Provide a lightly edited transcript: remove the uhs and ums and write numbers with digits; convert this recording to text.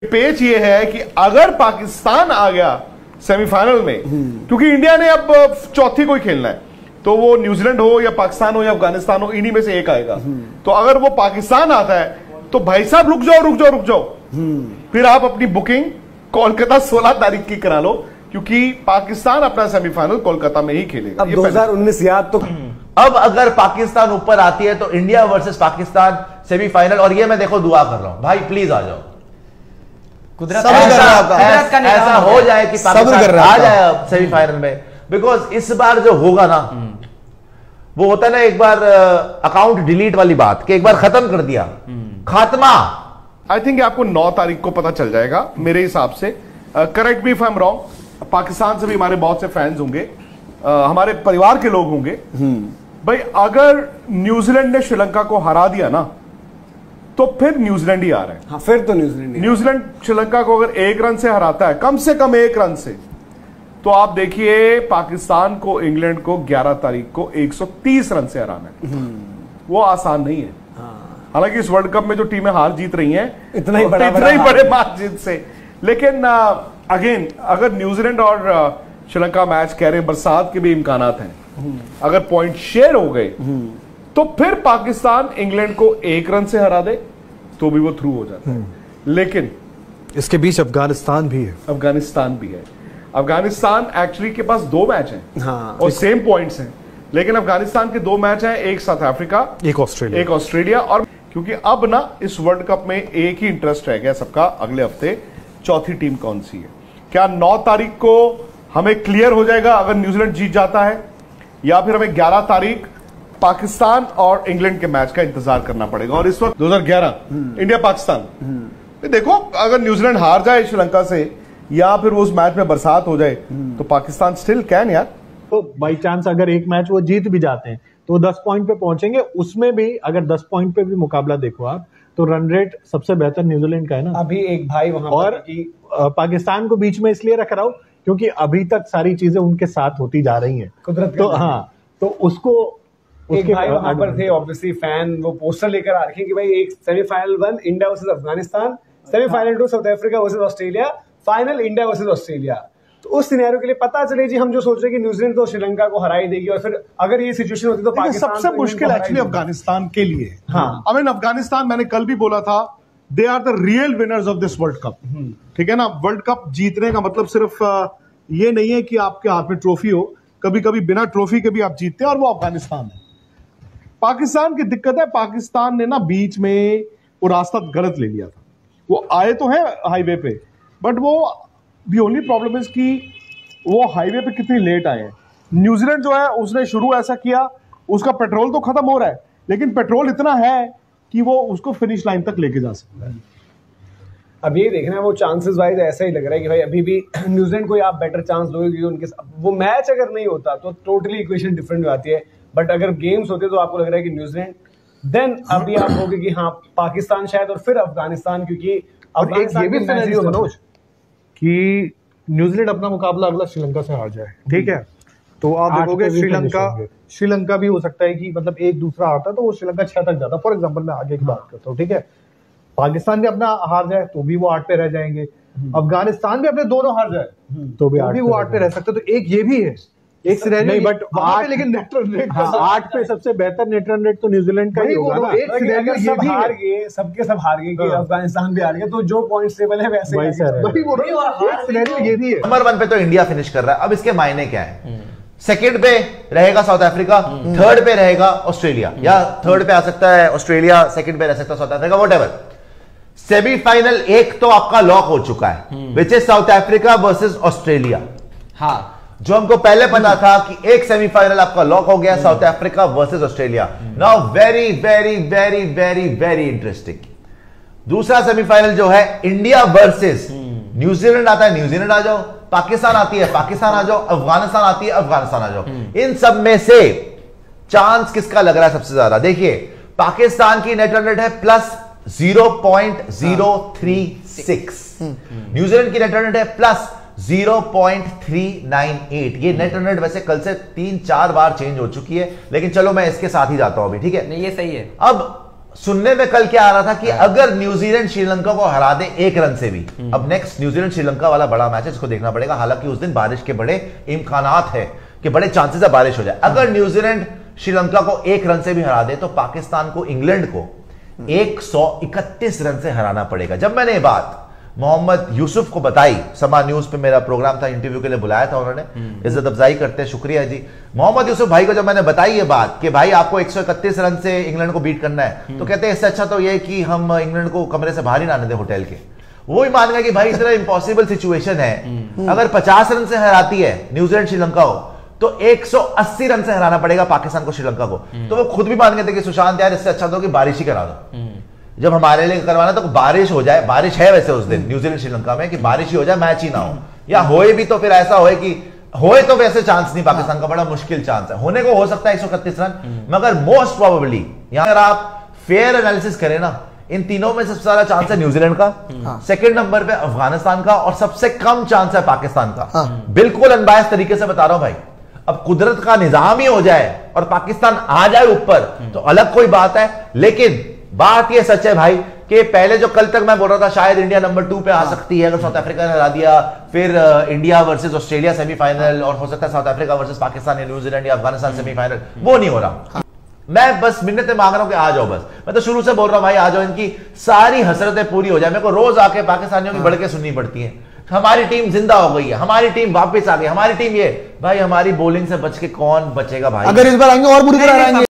पेच ये है कि अगर पाकिस्तान आ गया सेमीफाइनल में, क्योंकि इंडिया ने अब चौथी को ही खेलना है, तो वो न्यूजीलैंड हो या पाकिस्तान हो या अफगानिस्तान हो, इन्हीं में से एक आएगा। तो अगर वो पाकिस्तान आता है तो भाई साहब रुक जाओ रुक जाओ रुक जाओ, फिर आप अपनी बुकिंग कोलकाता 16 तारीख की करा लो, क्योंकि पाकिस्तान अपना सेमीफाइनल कोलकाता में ही खेलेगा। अब 2019 याद तो अब अगर पाकिस्तान ऊपर आती है तो इंडिया वर्सेस पाकिस्तान सेमीफाइनल, और ये मैं देखो दुआ कर रहा हूं भाई प्लीज आ जाओ, ऐसा हो जाए कि पाकिस्तान आ जाए सेमीफाइनल में। बिकॉज इस बार जो होगा ना, वो होता है ना एक बार अकाउंट डिलीट वाली बात, कि एक बार खत्म कर दिया, खात्मा। आई थिंक आपको 9 तारीख को पता चल जाएगा मेरे हिसाब से। Correct me if I am wrong, Pakistan से भी हमारे बहुत से फैंस होंगे, हमारे परिवार के लोग होंगे। भाई अगर न्यूजीलैंड ने श्रीलंका को हरा दिया ना, तो फिर न्यूजीलैंड ही आ रहा है। हाँ, फिर तो न्यूजीलैंड श्रीलंका को अगर 1 रन से हराता है, कम से कम 1 रन से, तो आप देखिए पाकिस्तान को इंग्लैंड को 11 तारीख को 130 रन से हराना है। वो आसान नहीं है। हालांकि इस वर्ल्ड कप में जो टीमें हार जीत रही हैं इतना ही बड़े मार्जिन से, लेकिन अगेन अगर न्यूजीलैंड और श्रीलंका मैच कह रहे हैं, बरसात के भी इम्कानात हैं, अगर पॉइंट शेयर हो गए तो फिर पाकिस्तान इंग्लैंड को 1 रन से हरा दे तो भी वो थ्रू हो जाता है। लेकिन इसके बीच अफगानिस्तान भी है। अफगानिस्तान एक्चुअली के पास 2 मैच हैं। हाँ, और सेम पॉइंट्स हैं, लेकिन अफगानिस्तान के 2 मैच हैं, एक साउथ अफ्रीका एक ऑस्ट्रेलिया। और क्योंकि अब ना इस वर्ल्ड कप में एक ही इंटरेस्ट रह गया सबका, अगले हफ्ते चौथी टीम कौन सी है। क्या 9 तारीख को हमें क्लियर हो जाएगा अगर न्यूजीलैंड जीत जाता है, या फिर हमें 11 तारीख पाकिस्तान और इंग्लैंड के मैच का इंतजार करना पड़ेगा। और इस वक्त 2011 इंडिया पाकिस्तान, देखो अगर न्यूजीलैंड हार जाए श्रीलंका से, या फिर उस मैच में बरसात हो जाए, तो पाकिस्तान स्टिल कैन यार। तो बाई चांस अगर एक मैच वो जीत भी जाते हैं तो 10 पॉइंट पे पहुंचेंगे। उसमें भी अगर 10 पॉइंट पे भी मुकाबला देखो आप, तो रन रेट सबसे बेहतर न्यूजीलैंड का है ना। अभी एक भाई वहां और पाकिस्तान को बीच में इसलिए रख रहा हूं क्योंकि अभी तक सारी चीजें उनके साथ होती जा रही हैं कुदरत। तो हाँ, तो उसको एक भाई वहां पर थे ऑब्वियसली फैन, वो पोस्टर लेकर आ रखे कि भाई एक semifinal 1 India versus Afghanistan, semifinal 2 south Africa versus Australia, final India versus Australia. तो उस सिनेरियो के लिए पता चले जी, हम जो सोच रहे हैं कि न्यूजीलैंड तो श्रीलंका को हरा ही देगी, और फिर अगर ये सिचुएशन होती तो पाकिस्तान सबसे मुश्किल एक्चुअली अफगानिस्तान के लिए। हाँ, आई मीन अफगानिस्तान, मैंने कल भी बोला था, they are the real winners of this world cup. ठीक है ना। वर्ल्ड कप जीतने का मतलब सिर्फ ये नहीं है कि आपके हाथ में ट्रॉफी हो, कभी कभी बिना ट्रॉफी के भी आप जीतते हैं, और वो अफगानिस्तान है। पाकिस्तान की दिक्कत है, पाकिस्तान ने ना बीच में वो रास्ता गलत ले लिया था। वो आए तो है हाईवे पे, बट वो दी ओनली प्रॉब्लम इज कि वो हाईवे पे कितनी लेट आए हैं। न्यूजीलैंड जो है उसने शुरू ऐसा किया, उसका पेट्रोल तो खत्म हो रहा है, लेकिन पेट्रोल इतना है कि वो उसको फिनिश लाइन तक लेके जा सकता है। अब ये देखना है, वो चांसेस वाइज ऐसा ही लग रहा है कि भाई अभी भी न्यूजीलैंड को आप बेटर चांस दोगे, क्योंकि उनके वो मैच अगर नहीं होता तो टोटली इक्वेशन डिफरेंट हो जाती है, बट अगर गेम्स होते तो आपको लग रहा है कि न्यूजीलैंड, देन अभी आप कहोगे कि हाँ पाकिस्तान शायद, और फिर अफगानिस्तान, क्योंकि एक ये भी सिनेरियो मनोज कि न्यूजीलैंड अपना मुकाबला अगला श्रीलंका से हार जाए, ठीक है, तो आप देखोगे श्रीलंका भी हो सकता है कि मतलब एक दूसरा आता तो वो श्रीलंका 6 तक जाता। फॉर एग्जांपल मैं आगे की बात करता हूँ, ठीक है, पाकिस्तान भी अपना हार जाए तो भी वो 8 पे रह जाएंगे, अफगानिस्तान भी अपने दोनों हार जाए तो भी 8 पे रह सकते। तो एक ये भी है, एक सिनेरियो नहीं, बट वहां पे लेकिन नेट रन रेट 8 पे सबसे बेहतर नेट रन रेट तो न्यूजीलैंड का ही होगा ना। एक सिनेरियो सब हार गए, सबके सब हार गए कि अफगानिस्तान भी हार गया, तो जो पॉइंट्स टेबल है वैसे वही सिनेरियो ये भी है। नंबर 1 पे तो इंडिया फिनिश कर रहा है। अब इसके मायने क्या है? सेकंड पे रहेगा साउथ अफ्रीका, थर्ड पे रहेगा ऑस्ट्रेलिया, या थर्ड पे आ सकता है ऑस्ट्रेलिया, सेकंड पे रह सकता है साउथ अफ्रीका, व्हाटएवर। सेमीफाइनल एक तो आपका लॉक हो चुका है, which is south Africa versus Australia. हाँ, जो हमको पहले पता था कि एक सेमीफाइनल आपका लॉक हो गया, south Africa versus Australia. Now very very very very very interesting, दूसरा सेमीफाइनल जो है इंडिया वर्सेस न्यूजीलैंड आता है, न्यूजीलैंड आ जाओ, पाकिस्तान आती है, पाकिस्तान आ जाओ, अफगानिस्तान आती है, अफगानिस्तान आ जाओ। इन सब में से चांस किसका लग रहा है सबसे ज्यादा? देखिए, पाकिस्तान की नेट रन रेट है +0.036, न्यूजीलैंड की नेट रन रेट है +0.398। ये नेट रन रेट वैसे कल से 3-4 बार चेंज हो चुकी है, लेकिन चलो मैं इसके साथ ही जाता हूं अभी, ठीक है? नहीं, ये सही है। अब सुनने में कल क्या आ रहा था कि अगर न्यूजीलैंड श्रीलंका को हरा दे 1 रन से भी, अब नेक्स्ट न्यूजीलैंड श्रीलंका वाला बड़ा मैच है जिसको देखना पड़ेगा। हालांकि उस दिन बारिश के बड़े इम्कानात है कि बड़े चांसेस है बारिश हो जाए। अगर न्यूजीलैंड श्रीलंका को 1 रन से भी हरा दे तो पाकिस्तान को इंग्लैंड को 131 रन से हराना पड़ेगा। जब मैंने ये बात मोहम्मद यूसुफ को बताई, समा न्यूज पे मेरा प्रोग्राम था, इंटरव्यू के लिए बुलाया था उन्होंने, इज्जत अफजाई करते हैं, शुक्रिया जी। मोहम्मद यूसुफ भाई को जब मैंने बताई ये बात कि भाई आपको 131 रन से इंग्लैंड को बीट करना है, तो कहते हैं इससे अच्छा तो ये कि हम इंग्लैंड को कमरे से बाहर ही ना आने दें होटल के। वो ही मान गया कि भाई इतना इम्पॉसिबल सिचुएशन है, अगर 50 रन से हराती है न्यूजीलैंड श्रीलंका को तो 180 रन से हराना पड़ेगा पाकिस्तान को श्रीलंका को। तो वो खुद भी मान गए थे कि सुशांत यार इससे अच्छा तो कि बारिश ही करा दो, जब हमारे लिए करवाना तो बारिश हो जाए। बारिश है वैसे उस दिन न्यूजीलैंड श्रीलंका में कि बारिश ही हो जाए, मैच ही ना हो, या होए भी तो फिर ऐसा होए कि होए तो वैसे चांस नहीं, पाकिस्तान का बड़ा मुश्किल चांस है, होने को हो सकता है 131 रन, मगर मोस्ट प्रोबेबली यहां अगर आप फेयर एनालिसिस करें ना, इन तीनों में सबसे ज्यादा चांस है न्यूजीलैंड का, सेकंड नंबर पे अफगानिस्तान का, और सबसे कम चांस है पाकिस्तान का। बिल्कुल अनबायस तरीके से बता रहा हूं भाई। अब कुदरत का निजाम ही हो जाए और पाकिस्तान आ जाए ऊपर तो अलग कोई बात है, लेकिन बात यह सच है भाई कि पहले जो कल तक मैं बोल रहा था शायद इंडिया नंबर 2 पे आ सकती है अगर साउथ अफ्रीका ने हरा दिया, फिर इंडिया वर्सेस ऑस्ट्रेलिया सेमीफाइनल, और हो सकता है साउथ अफ्रीका वर्सेस पाकिस्तान या न्यूजीलैंड या अफगानिस्तान सेमीफाइनल, वो नहीं हो रहा। मैं बस मिन्नतें मांग रहा हूं कि आ जाओ, बस मैं तो शुरू से बोल रहा हूं भाई आ जाओ, इनकी सारी हसरतें पूरी हो जाए। मेरे को रोज आके पाकिस्तानियों की बढ़के सुननी पड़ती है, हमारी टीम जिंदा हो गई है, हमारी टीम वापस आ गई, हमारी टीम ये। भाई हमारी बॉलिंग से बच के कौन बचेगा भाई? अगर इस बार आएंगे और बुरी तरह आएंगे।